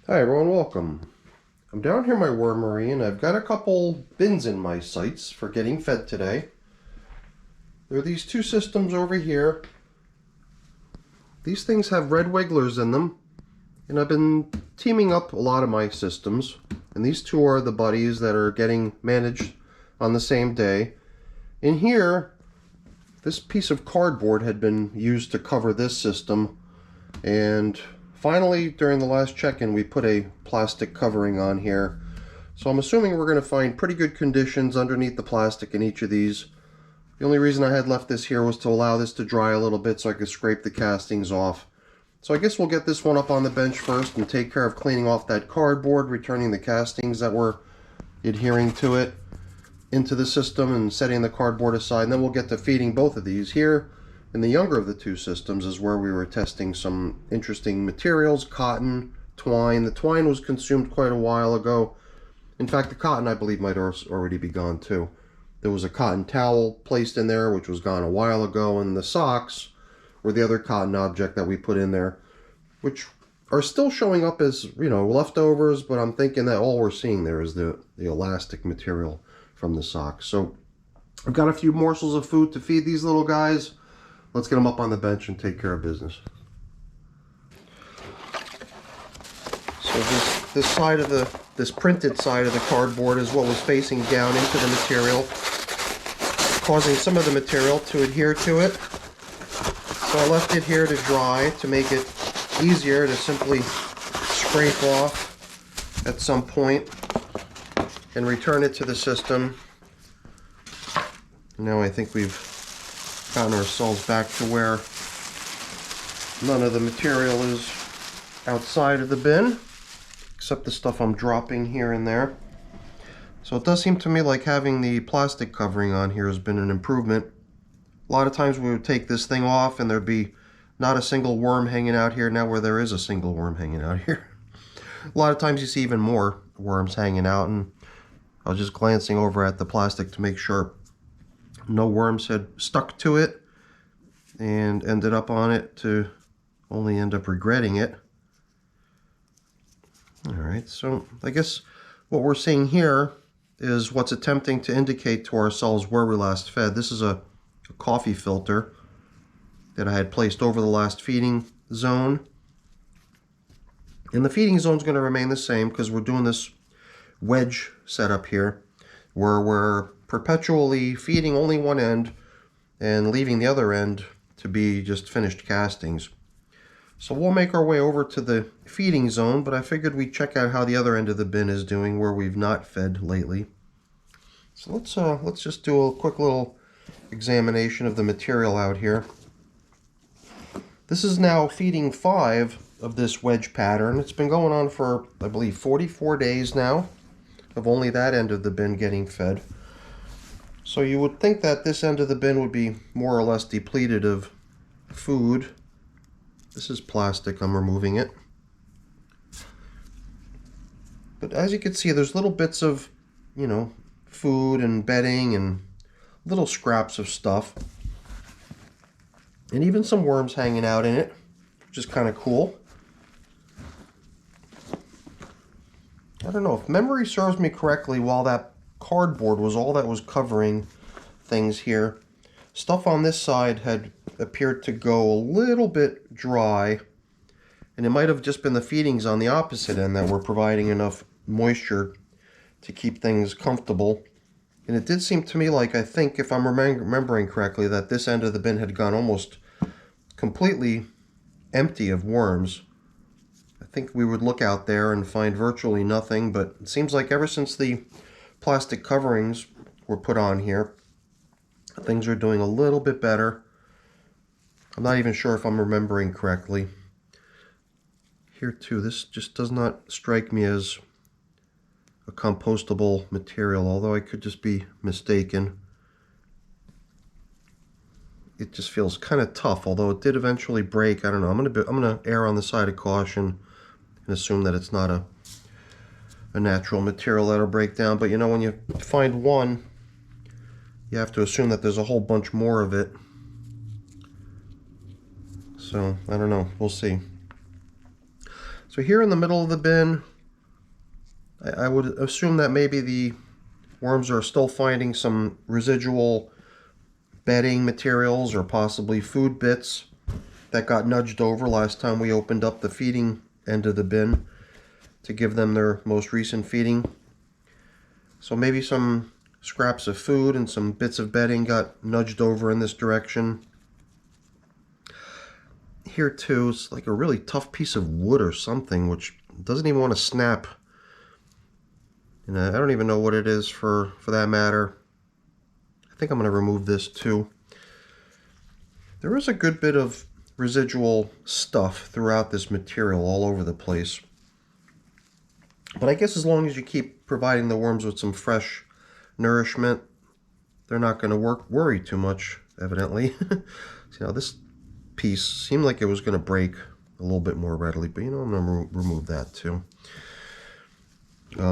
Hi everyone, welcome. I'm down here in my wormery and I've got a couple bins in my sights for getting fed today. There are these two systems over here. These things have red wigglers in them, and I've been teaming up a lot of my systems, and these two are the buddies that are getting managed on the same day. In here, this piece of cardboard had been used to cover this system, and finally, during the last check-in, we put a plastic covering on here. So I'm assuming we're going to find pretty good conditions underneath the plastic in each of these. The only reason I had left this here was to allow this to dry a little bit so I could scrape the castings off. So I guess we'll get this one up on the bench first and take care of cleaning off that cardboard, returning the castings that were adhering to it into the system and setting the cardboard aside. And then we'll get to feeding both of these. Here in the younger of the two systems is where we were testing some interesting materials: cotton, twine. The twine was consumed quite a while ago. In fact, the cotton I believe might already be gone too. There was a cotton towel placed in there which was gone a while ago, and the socks were the other cotton object that we put in there, which are still showing up as, you know, leftovers, but I'm thinking that all we're seeing there is the elastic material from the socks. So I've got a few morsels of food to feed these little guys. Let's get them up on the bench and take care of business. So this side of this printed side of the cardboard is what was facing down into the material, causing some of the material to adhere to it. So I left it here to dry to make it easier to simply scrape off at some point and return it to the system. Now I think we've gotten ourselves back to where none of the material is outside of the bin, except the stuff I'm dropping here and there. So it does seem to me like having the plastic covering on here has been an improvement. A lot of times we would take this thing off and there'd be not a single worm hanging out here, now where there is a single worm hanging out here. A lot of times you see even more worms hanging out, and I was just glancing over at the plastic to make sure no worms had stuck to it and ended up on it to only end up regretting it. Alright, so I guess what we're seeing here is what's attempting to indicate to ourselves where we last fed. This is a coffee filter that I had placed over the last feeding zone. And the feeding zone is going to remain the same because we're doing this wedge setup here where we're perpetually feeding only one end and leaving the other end to be just finished castings. So we'll make our way over to the feeding zone, but I figured we'd check out how the other end of the bin is doing where we've not fed lately. So let's just do a quick little examination of the material out here. This is now feeding 5 of this wedge pattern. It's been going on for, I believe, 44 days now of only that end of the bin getting fed. So you would think that this end of the bin would be more or less depleted of food. This is plastic, I'm removing it. But as you can see, there's little bits of, you know, food and bedding and little scraps of stuff. And even some worms hanging out in it, which is kind of cool. I don't know, if memory serves me correctly, while that cardboard was all that was covering things here, stuff on this side had appeared to go a little bit dry, and it might have just been the feedings on the opposite end that were providing enough moisture to keep things comfortable. And it did seem to me like, I think if I'm remembering correctly, that this end of the bin had gone almost completely empty of worms. I think we would look out there and find virtually nothing, but it seems like ever since the plastic coverings were put on here, things are doing a little bit better. I'm not even sure if I'm remembering correctly. Here too, this just does not strike me as a compostable material, although I could just be mistaken. It just feels kind of tough, although it did eventually break. I don't know. I'm gonna err on the side of caution and assume that it's not a natural material that'll break down. But you know, when you find one, you have to assume that there's a whole bunch more of it. So I don't know. We'll see. So here in the middle of the bin, I would assume that maybe the worms are still finding some residual bedding materials or possibly food bits that got nudged over last time we opened up the feeding end of the bin to give them their most recent feeding. So maybe some scraps of food and some bits of bedding got nudged over in this direction. Here too, it's like a really tough piece of wood or something which doesn't even want to snap. And I don't even know what it is for that matter. I think I'm going to remove this too. There is a good bit of residual stuff throughout this material all over the place. But I guess as long as you keep providing the worms with some fresh nourishment, they're not going to worry too much, evidently. So, this piece seemed like it was going to break a little bit more readily, but I'm going to remove that too. But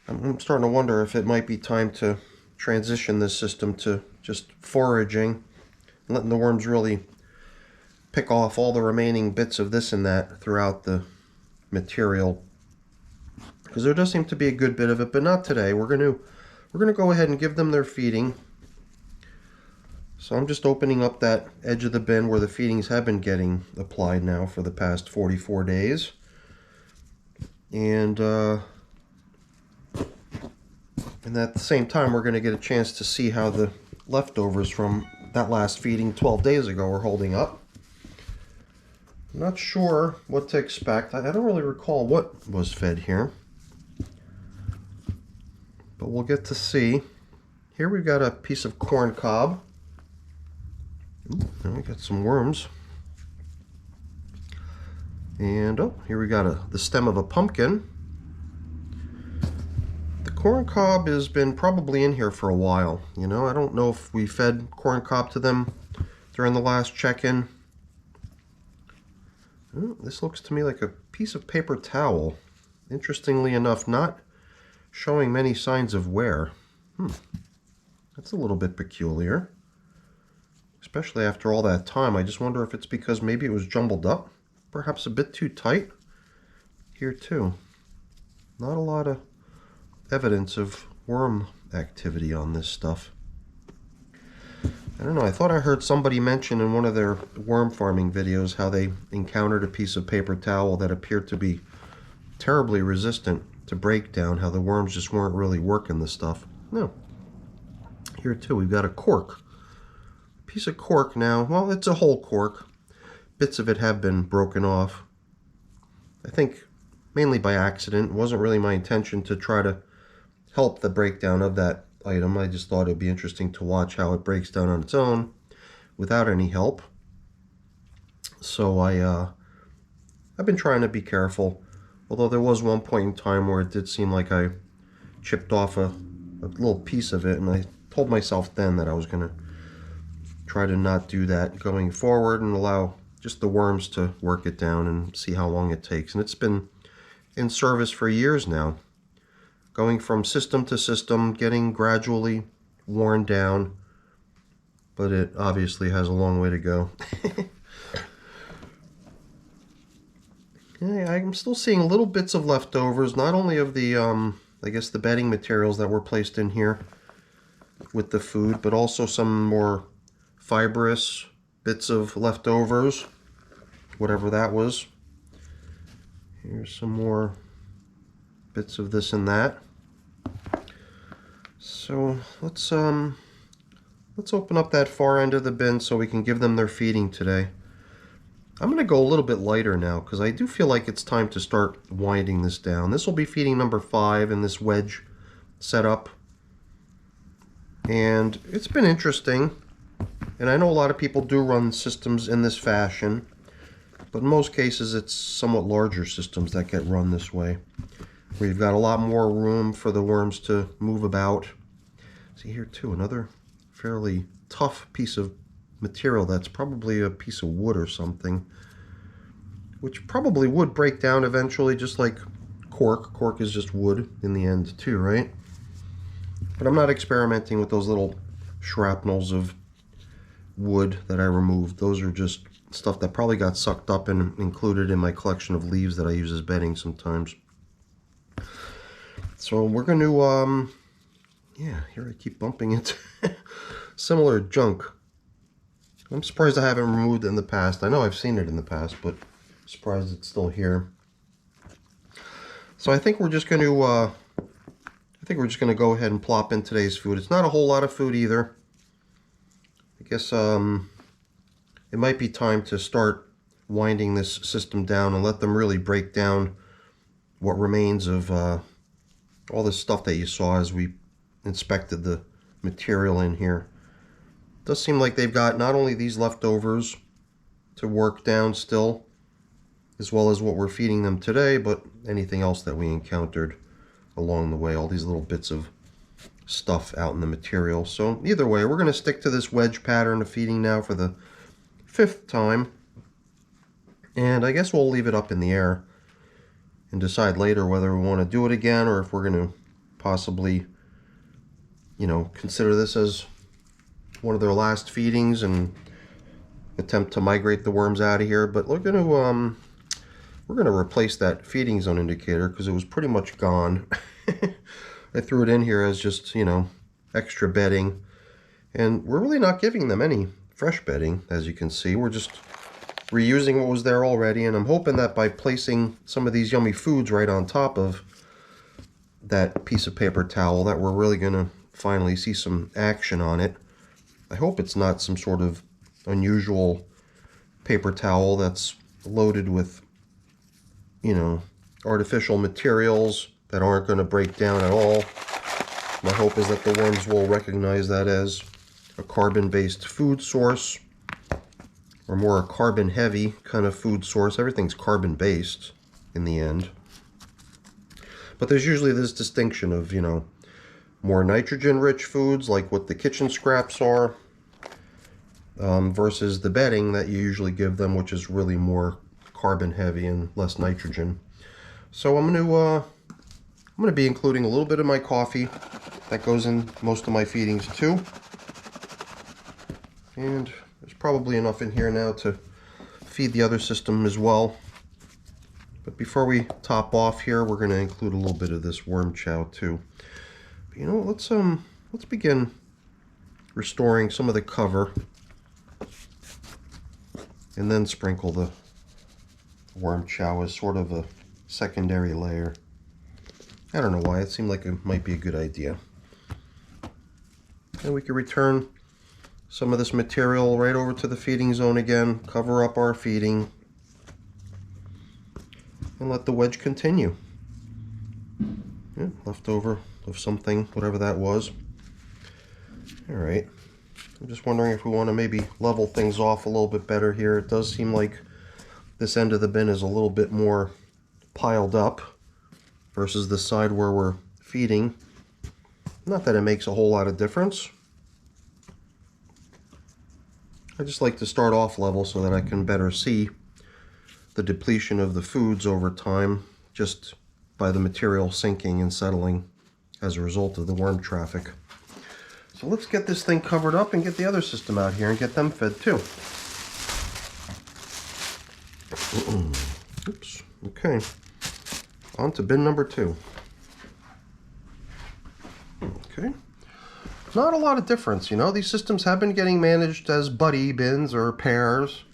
I'm starting to wonder if it might be time to transition this system to just foraging, letting the worms really pick off all the remaining bits of this and that throughout the material, because there does seem to be a good bit of it, but not today. We're gonna go ahead and give them their feeding. So I'm just opening up that edge of the bin where the feedings have been getting applied now for the past 44 days, and at the same time we're going to get a chance to see how the leftovers from that last feeding 12 days ago are holding up. I'm not sure what to expect. I don't really recall what was fed here, but we'll get to see. Here we've got a piece of corn cob. Ooh, and we got some worms. And here we got the stem of a pumpkin. The corn cob has been probably in here for a while. I don't know if we fed corn cob to them during the last check-in. This looks to me like a piece of paper towel. Interestingly enough, not showing many signs of wear. That's a little bit peculiar. Especially after all that time. I just wonder if it's because maybe it was jumbled up. Perhaps a bit too tight. Here too. Not a lot of evidence of worm activity on this stuff. I don't know, I thought I heard somebody mention in one of their worm farming videos how they encountered a piece of paper towel that appeared to be terribly resistant to breakdown, how the worms just weren't really working the stuff. No. Here too, we've got a cork. Piece of cork now, well, it's a whole cork. Bits of it have been broken off. I think mainly by accident. It wasn't really my intention to try to help the breakdown of that item. I just thought it'd be interesting to watch how it breaks down on its own without any help. So I've been trying to be careful, although there was one point in time where it did seem like I chipped off a little piece of it, and I told myself then that I was going to try to not do that going forward and allow just the worms to work it down and see how long it takes. And it's been in service for years now, going from system to system, getting gradually worn down, but it obviously has a long way to go. Yeah, I'm still seeing little bits of leftovers, not only of the, I guess the bedding materials that were placed in here with the food, but also some more fibrous bits of leftovers, whatever that was. Here's some more bits of this and that. So let's open up that far end of the bin so we can give them their feeding today. I'm going to go a little bit lighter now because I do feel like it's time to start winding this down. This will be feeding number 5 in this wedge setup. And it's been interesting. And I know a lot of people do run systems in this fashion, but in most cases it's somewhat larger systems that get run this way, where you've got a lot more room for the worms to move about. See here too, another fairly tough piece of material that's probably a piece of wood or something, which probably would break down eventually, just like cork. Cork is just wood in the end too, right? But I'm not experimenting with those little shrapnels of wood that I removed. Those are just stuff that probably got sucked up and included in my collection of leaves that I use as bedding sometimes. So we're going to, yeah, here I keep bumping into similar junk. I'm surprised I haven't removed it in the past. I know I've seen it in the past, but I'm surprised it's still here. So I think we're just going to, go ahead and plop in today's food. It's not a whole lot of food either. I guess it might be time to start winding this system down and let them really break down what remains of all this stuff that you saw as we inspected the material in here. It does seem like they've got not only these leftovers to work down still, as well as what we're feeding them today, but anything else that we encountered along the way, all these little bits of stuff out in the material. So either way, we're going to stick to this wedge pattern of feeding now for the 5th time, and I guess we'll leave it up in the air and decide later whether we want to do it again or if we're going to possibly, you know, consider this as one of their last feedings and attempt to migrate the worms out of here. But we're going to replace that feeding zone indicator because it was pretty much gone. I threw it in here as just, you know, extra bedding, and we're really not giving them any fresh bedding. As you can see, we're just reusing what was there already, and I'm hoping that by placing some of these yummy foods right on top of that piece of paper towel that we're really going to finally see some action on it. I hope it's not some sort of unusual paper towel that's loaded with, you know, artificial materials that aren't going to break down at all. My hope is that the worms will recognize that as a carbon-based food source, or more a carbon-heavy kind of food source. Everything's carbon-based in the end. But there's usually this distinction of, you know, more nitrogen-rich foods, like what the kitchen scraps are, versus the bedding that you usually give them, which is really more carbon-heavy and less nitrogen. So I'm going to be including a little bit of my coffee. That goes in most of my feedings too. And there's probably enough in here now to feed the other system as well. But before we top off here, we're going to include a little bit of this worm chow too. But you know, let's begin restoring some of the cover, and then sprinkle the worm chow as sort of a secondary layer. I don't know why, it seemed like it might be a good idea. And we can return some of this material right over to the feeding zone again, cover up our feeding, and let the wedge continue. Yeah, leftover of something, whatever that was. Alright, I'm just wondering if we want to maybe level things off a little bit better here. It does seem like this end of the bin is a little bit more piled up versus the side where we're feeding. Not that it makes a whole lot of difference. I just like to start off level so that I can better see the depletion of the foods over time, just by the material sinking and settling as a result of the worm traffic. So let's get this thing covered up and get the other system out here and get them fed too. Oops. Okay. On to bin number 2. Okay. Not a lot of difference, you know. These systems have been getting managed as buddy bins or pairs,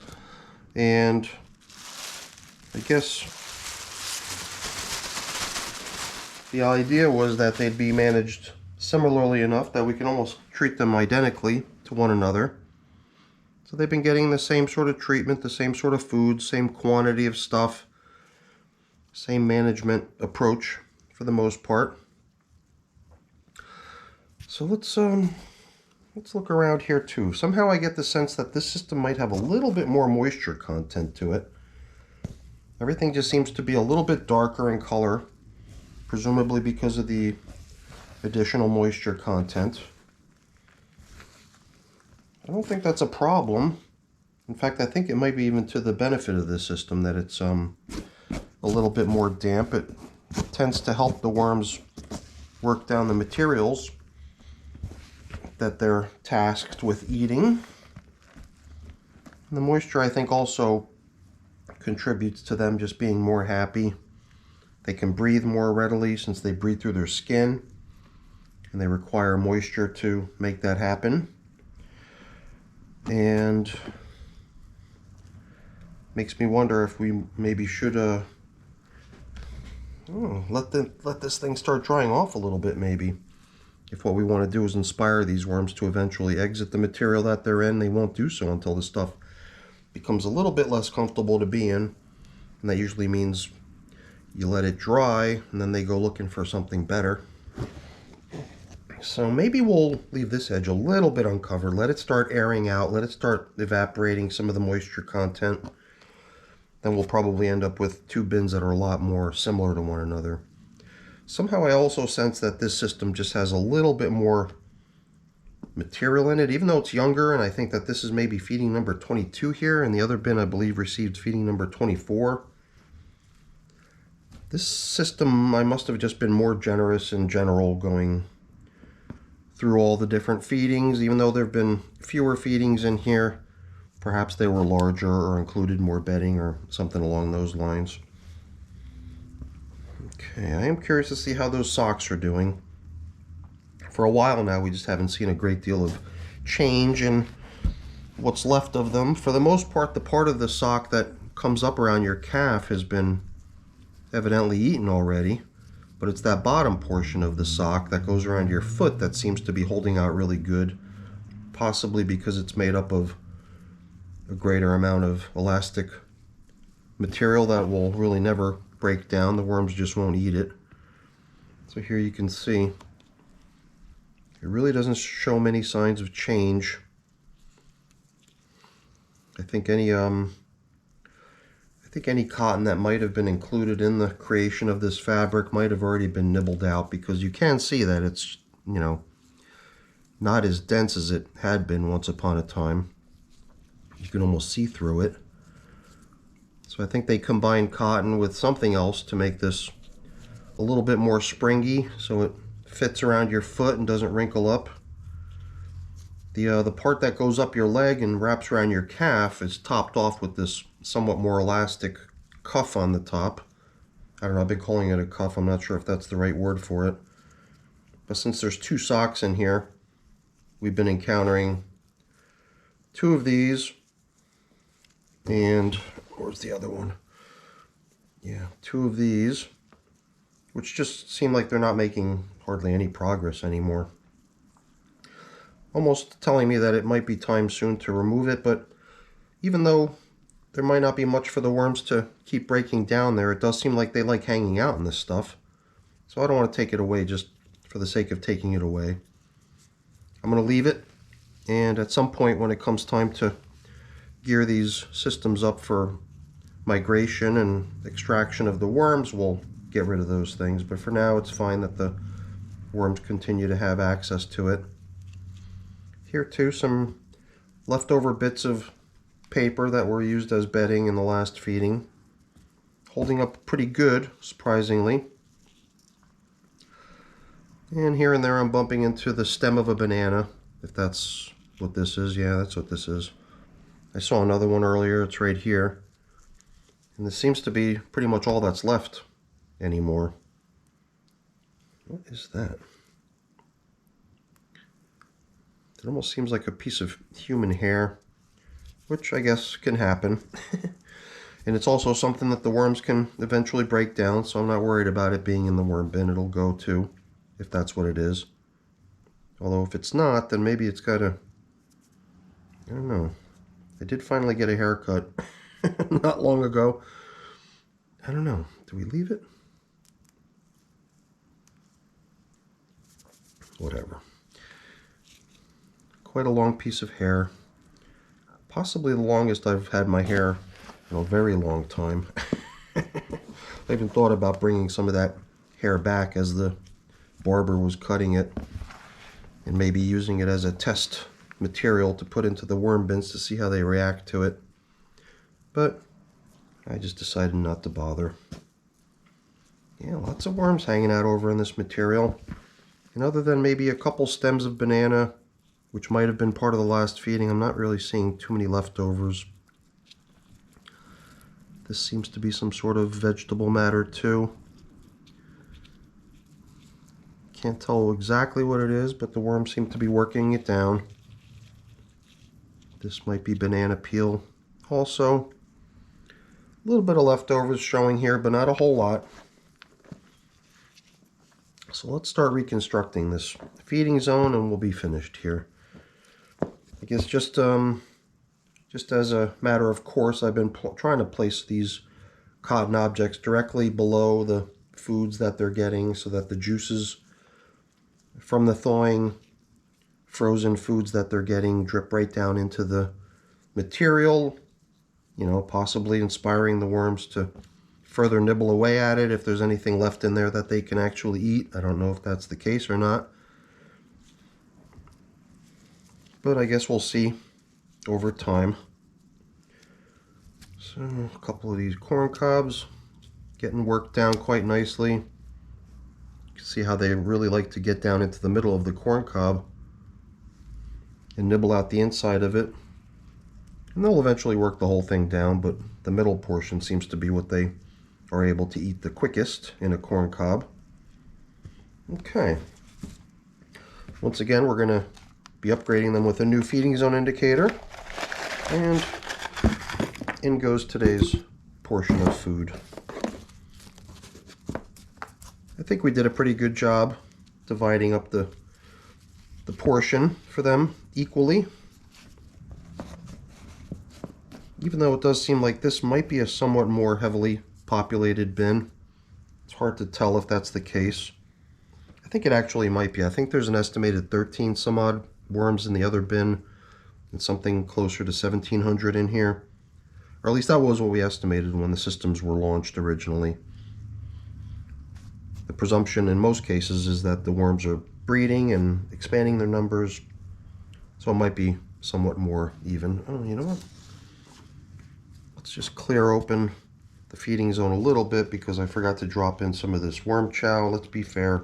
and I guess the idea was that they'd be managed similarly enough that we can almost treat them identically to one another. So they've been getting the same sort of treatment, the same sort of food, same quantity of stuff, same management approach for the most part. So let's look around here too. Somehow I get the sense that this system might have a little bit more moisture content to it. Everything just seems to be a little bit darker in color, presumably because of the additional moisture content. I don't think that's a problem. In fact, I think it might be even to the benefit of this system that it's a little bit more damp. It tends to help the worms work down the materials that they're tasked with eating. And the moisture, I think, also contributes to them just being more happy. They can breathe more readily since they breathe through their skin, and they require moisture to make that happen. And makes me wonder if we maybe should let this thing start drying off a little bit, maybe. If what we want to do is inspire these worms to eventually exit the material that they're in, they won't do so until the stuff becomes a little bit less comfortable to be in. And that usually means you let it dry, and then they go looking for something better. So maybe we'll leave this edge a little bit uncovered, let it start airing out, let it start evaporating some of the moisture content. Then we'll probably end up with two bins that are a lot more similar to one another. Somehow I also sense that this system just has a little bit more material in it, even though it's younger, and I think that this is maybe feeding number 22 here, and the other bin I believe received feeding number 24. This system, I must have just been more generous in general going through all the different feedings, even though there have been fewer feedings in here. Perhaps they were larger or included more bedding or something along those lines. Okay, I am curious to see how those socks are doing. For a while now, we just haven't seen a great deal of change in what's left of them. For the most part, the part of the sock that comes up around your calf has been evidently eaten already, but it's that bottom portion of the sock that goes around your foot that seems to be holding out really good, possibly because it's made up of a greater amount of elastic material that will really never break down. The worms just won't eat it. So here you can see it really doesn't show many signs of change. I think any cotton that might have been included in the creation of this fabric might have already been nibbled out, because you can see that it's, you know, not as dense as it had been once upon a time. You can almost see through it. So I think they combined cotton with something else to make this a little bit more springy, so it fits around your foot and doesn't wrinkle up. The part that goes up your leg and wraps around your calf is topped off with this somewhat more elastic cuff on the top. I don't know, I've been calling it a cuff. I'm not sure if that's the right word for it. But since there's two socks in here, we've been encountering two of these. And where's the other one? Yeah, two of these, which just seem like they're not making hardly any progress anymore. Almost telling me that it might be time soon to remove it, but even though there might not be much for the worms to keep breaking down there, it does seem like they like hanging out in this stuff. So I don't want to take it away just for the sake of taking it away. I'm going to leave it, and at some point when it comes time to gear these systems up for migration and extraction of the worms, we'll get rid of those things. But for now, it's fine that the worms continue to have access to it. Here too, some leftover bits of paper that were used as bedding in the last feeding. Holding up pretty good, surprisingly. And here and there I'm bumping into the stem of a banana, if that's what this is. Yeah, that's what this is. I saw another one earlier, it's right here. And this seems to be pretty much all that's left anymore. What is that? It almost seems like a piece of human hair, which I guess can happen. And it's also something that the worms can eventually break down, so I'm not worried about it being in the worm bin. It'll go too, if that's what it is. Although if it's not, then maybe it's got a... I don't know. I did finally get a haircut not long ago. I don't know. Do we leave it? Whatever. Quite a long piece of hair. Possibly the longest I've had my hair in a very long time. I even thought about bringing some of that hair back as the barber was cutting it, and maybe using it as a test material to put into the worm bins to see how they react to it. But I just decided not to bother. Yeah, lots of worms hanging out over in this material. And other than maybe a couple stems of banana, which might have been part of the last feeding, I'm not really seeing too many leftovers. This seems to be some sort of vegetable matter too. Can't tell exactly what it is, but the worms seem to be working it down. This might be banana peel also. A little bit of leftovers showing here, but not a whole lot. So let's start reconstructing this feeding zone and we'll be finished here. I guess just as a matter of course, I've been trying to place these cotton objects directly below the foods that they're getting so that the juices from the thawing frozen foods that they're getting drip right down into the material, you know, possibly inspiring the worms to further nibble away at it if there's anything left in there that they can actually eat. I don't know if that's the case or not, but I guess we'll see over time. So a couple of these corn cobs getting worked down quite nicely. You can see how they really like to get down into the middle of the corn cob and nibble out the inside of it. And they'll eventually work the whole thing down, but the middle portion seems to be what they are able to eat the quickest in a corn cob. Okay. Once again, we're going to be upgrading them with a new feeding zone indicator. And in goes today's portion of food. I think we did a pretty good job dividing up the portion for them equally. Even though it does seem like this might be a somewhat more heavily populated bin. It's hard to tell if that's the case. I think it actually might be. I think there's an estimated 13 some odd worms in the other bin and something closer to 1,700 in here. Or at least that was what we estimated when the systems were launched originally. The presumption in most cases is that the worms are breeding and expanding their numbers, so it might be somewhat more even. Oh, you know what? Let's just clear open the feeding zone a little bit because I forgot to drop in some of this worm chow. Let's be fair,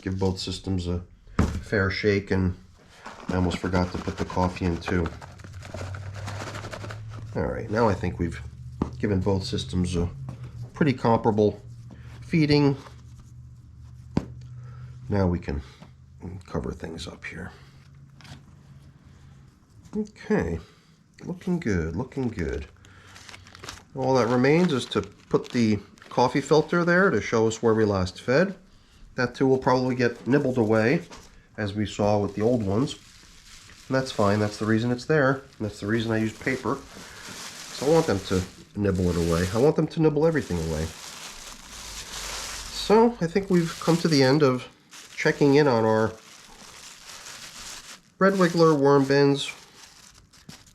give both systems a fair shake, and I almost forgot to put the coffee in too. Alright, now I think we've given both systems a pretty comparable feeding. Now we can cover things up here. Okay, looking good, looking good. All that remains is to put the coffee filter there to show us where we last fed. That too will probably get nibbled away, as we saw with the old ones. And that's fine, that's the reason it's there. And that's the reason I use paper. So I want them to nibble it away. I want them to nibble everything away. So I think we've come to the end of checking in on our red wiggler worm bins.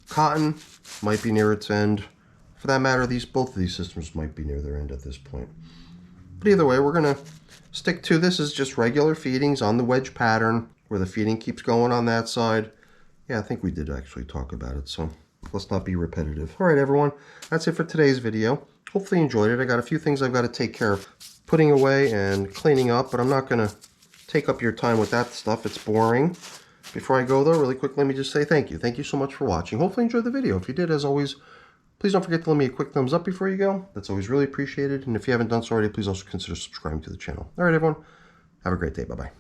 Cotton might be near its end. For that matter, both of these systems might be near their end at this point. But either way, we're going to stick to this as just regular feedings on the wedge pattern, where the feeding keeps going on that side. Yeah, I think we did actually talk about it, so let's not be repetitive. All right, everyone, that's it for today's video. Hopefully you enjoyed it. I got a few things I've got to take care of putting away and cleaning up, but I'm not going to take up your time with that stuff. It's boring. Before I go, though, really quick, let me just say thank you. Thank you so much for watching. Hopefully you enjoyed the video. If you did, as always, please don't forget to leave me a quick thumbs up before you go. That's always really appreciated. And if you haven't done so already, please also consider subscribing to the channel. All right, everyone. Have a great day. Bye-bye.